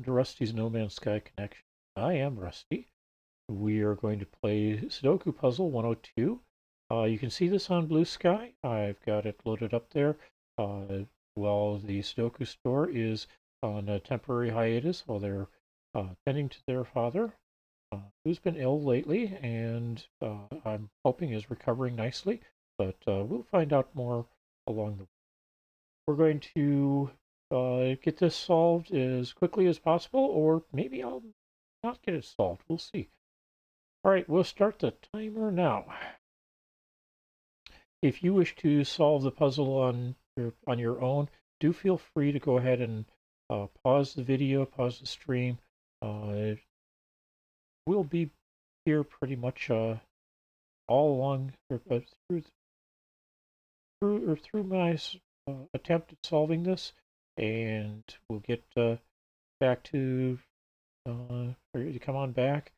to Rusty's No Man's Sky Connection. I am Rusty. We are going to play Sudoku Puzzle 102. You can see this on Blue Sky. I've got it loaded up there. While the Sudoku Store is on a temporary hiatus while they're tending to their father, who's been ill lately, and I'm hoping is recovering nicely, but we'll find out more along the way. We're going to get this solved as quickly as possible, or maybe I'll not get it solved. We'll see. All right, we'll start the timer now. If you wish to solve the puzzle on your own, do feel free to go ahead and pause the video, pause the stream. We'll be here pretty much all along through my attempt at solving this, and we'll get back to you come on back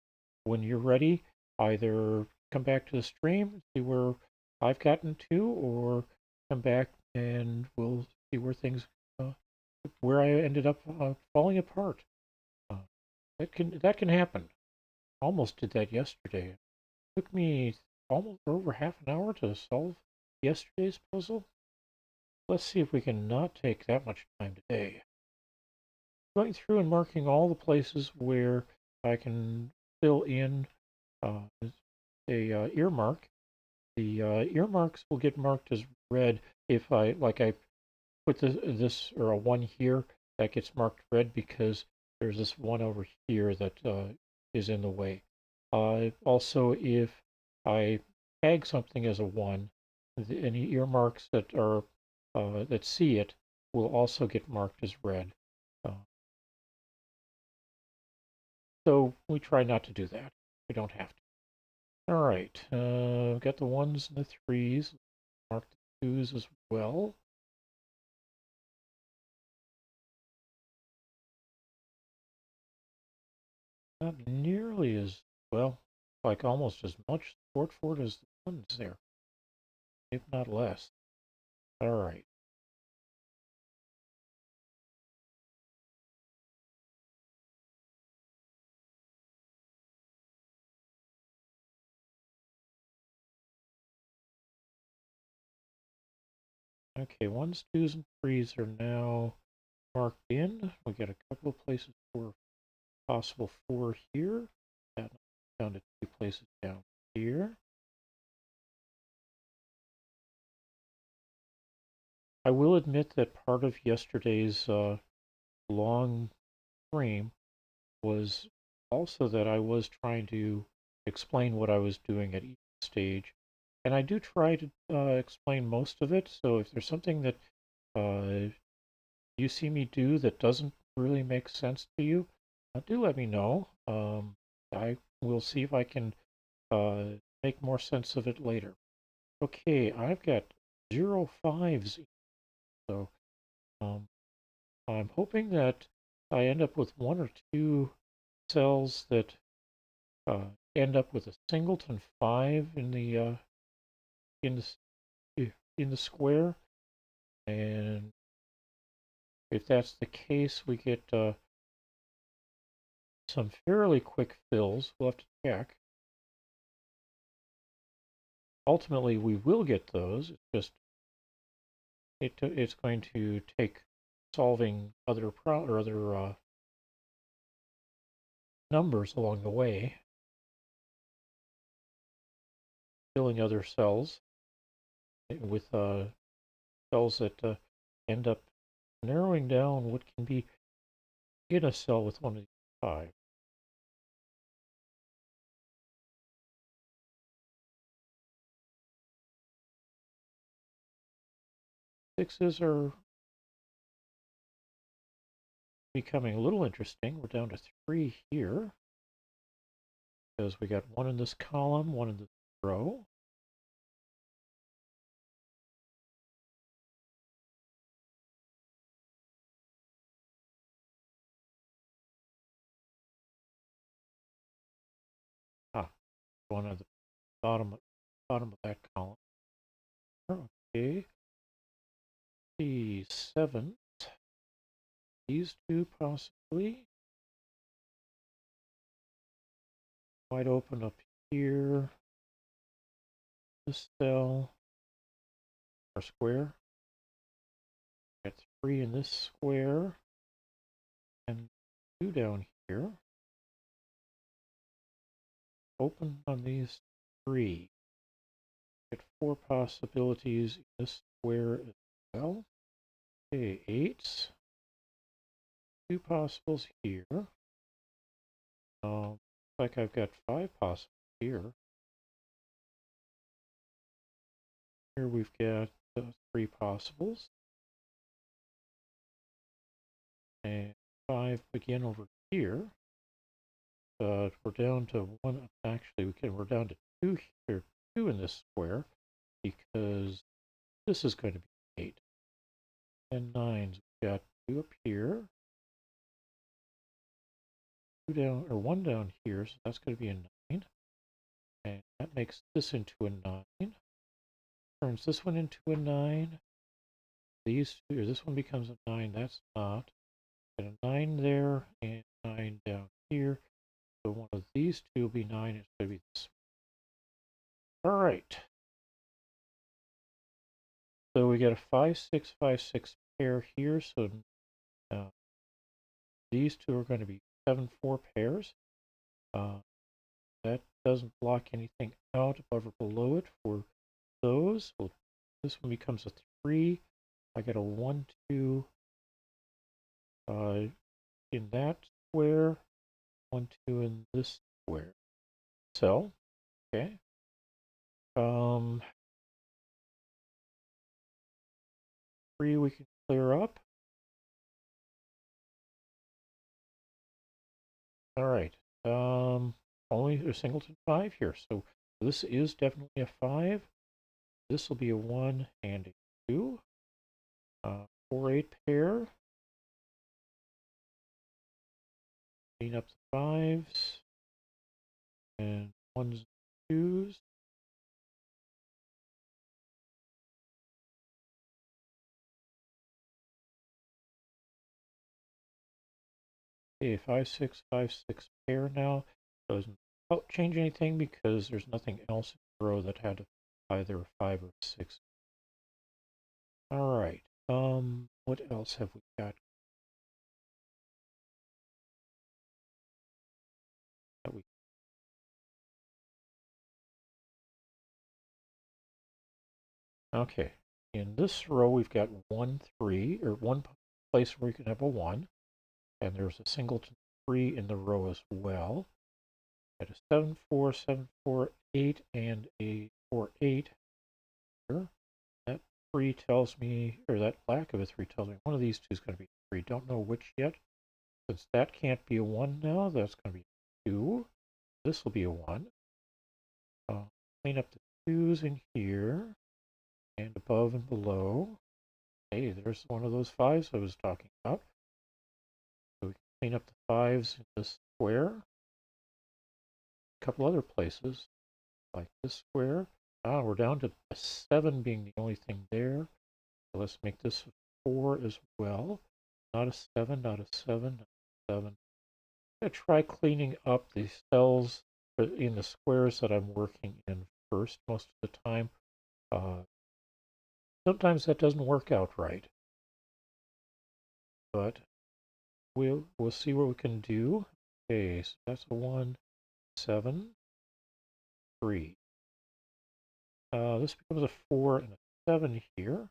when you're ready. Either come back to the stream, see where I've gotten to, or come back and we'll see where things where I ended up falling apart. That can happen. Almost did that yesterday. It took me almost over half an hour to solve yesterday's puzzle. Let's see if we can not take that much time today. Going through and marking all the places where I can fill in a earmark. The earmarks will get marked as red if I put this or a 1 here, that gets marked red because there's this 1 over here that is in the way. Also, if I tag something as a 1, any earmarks that are that see it will also get marked as red. So we try not to do that. We don't have to. All right, got the 1s and the 3s. Mark the 2s as well. Not nearly as well, like almost as much support for it as the 1s there, if not less. All right. Okay, 1s, 2s, and 3s are now marked in. We got a couple of places for possible 4 here. Down to 2 places down here. I will admit that part of yesterday's long stream was also that I was trying to explain what I was doing at each stage. And I do try to explain most of it, so if there's something that you see me do that doesn't really make sense to you, do let me know. I will see if I can make more sense of it later. Okay, I've got 0 5s, so I'm hoping that I end up with 1 or 2 cells that end up with a singleton 5 in the square, and if that's the case, we get some fairly quick fills. We'll have to check. Ultimately, we will get those. It's just it's going to take solving other numbers along the way, filling other cells with cells that end up narrowing down what can be in a cell with 1 of these 5. Sixes are becoming a little interesting. We're down to 3 here because we got 1 in this column, 1 in this row. One at the bottom of that column. Okay. The 7s. These 2 possibly. wide open up here. This cell, or square. Got 3 in this square, and 2 down here. Open on these 3. Get 4 possibilities in this square as well. Okay, 8. 2 possibles here. Looks like I've got 5 possibles here. Here we've got 3 possibles. And 5 again over here. We're down to 1. Actually, we're down to 2 here. 2 in this square because this is going to be 8. And 9s. We've got 2 up here. 2 down, or 1 down here, so that's going to be a 9. And that makes this into a 9. Turns this one into a 9. These two, or this one becomes a 9. That's not. Got a 9 there and 9 down here. So one of these two will be 9. It's going to be this. All right. So we got a 5, 6, 5, 6 pair here. So these two are going to be 7, 4 pairs. That doesn't block anything out above or below it for those. Well, this one becomes a 3. I got a 1, 2 in that square, 1, 2 in this square. So, okay. 3 we can clear up. All right. Only a singleton 5 here. So this is definitely a 5. This will be a 1 and a 2. 4, 8 pair. Clean up the 5s. And 1s and 2s. Okay, 5, 6, 5, 6 pair now. Doesn't change anything because there's nothing else in the row that had either 5 or 6. All right. What else have we got? Okay. In this row, we've got 1, 3, or one place where we can have a 1, and there's a singleton 3 in the row as well. Got a 7, 4, 7, 4, 8, and a 4, 8 here. That 3 tells me, or that lack of a 3 tells me one of these two is going to be 3. Don't know which yet. Since that can't be a 1 now, that's going to be 2. This will be a 1. Clean up the 2s in here, and above and below. Hey, there's one of those 5s I was talking about. So we can clean up the 5s in this square. A couple other places, like this square. We're down to a 7 being the only thing there. So let's make this a 4 as well. Not a 7, not a 7, not a 7. I'm going to try cleaning up the cells in the squares that I'm working in first most of the time. Sometimes that doesn't work out right, but we'll see what we can do. Okay, so that's a 1, 7, 3. This becomes a 4 and a 7 here.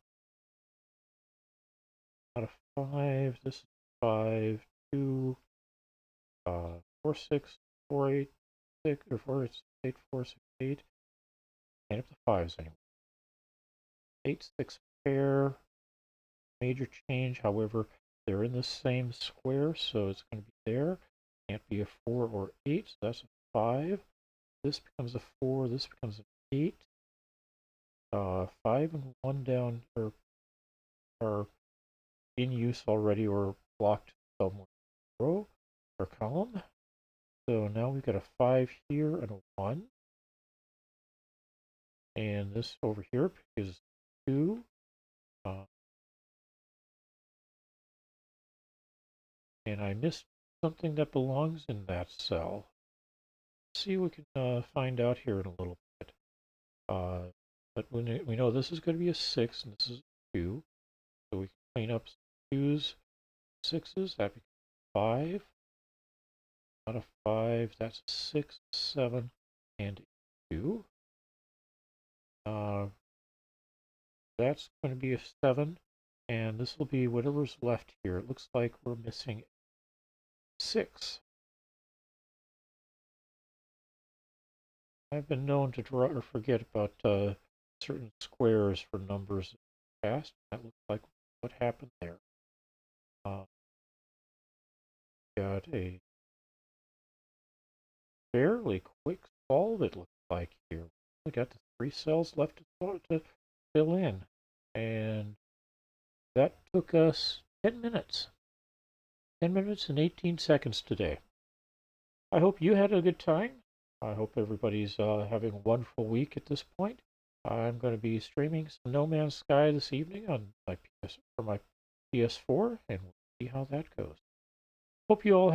Not a 5. This is 5, 2, 4, 6, 4, 8, 6, or 4, 8, 4, 6, 8. And up the 5s anyway. 8, 6 pair. Major change, however, they're in the same square, so it's going to be there. Can't be a 4 or 8, so that's a 5. This becomes a 4, this becomes an 8. 5 and 1 down are in use already or blocked somewhere in the row or column. So now we've got a 5 here and a 1. And this over here is 2. And I missed something that belongs in that cell. see what we can find out here in a little bit. But we know this is going to be a 6 and this is a 2. So we can clean up some 2s, 6s. That becomes 5. Not a 5. That's a 6, 7, and 2. That's going to be a 7. And this will be whatever's left here. It looks like we're missing 6. I've been known to draw or forget about certain squares for numbers in the past. That looks like what happened there. Got a fairly quick solve, it looks like here. We got the 3 cells left to fill in. And that took us 10 minutes. 10 minutes and 18 seconds today. I hope you had a good time. I hope everybody's having a wonderful week at this point. I'm going to be streaming some No Man's Sky this evening on my PS4, and we'll see how that goes. Hope you all have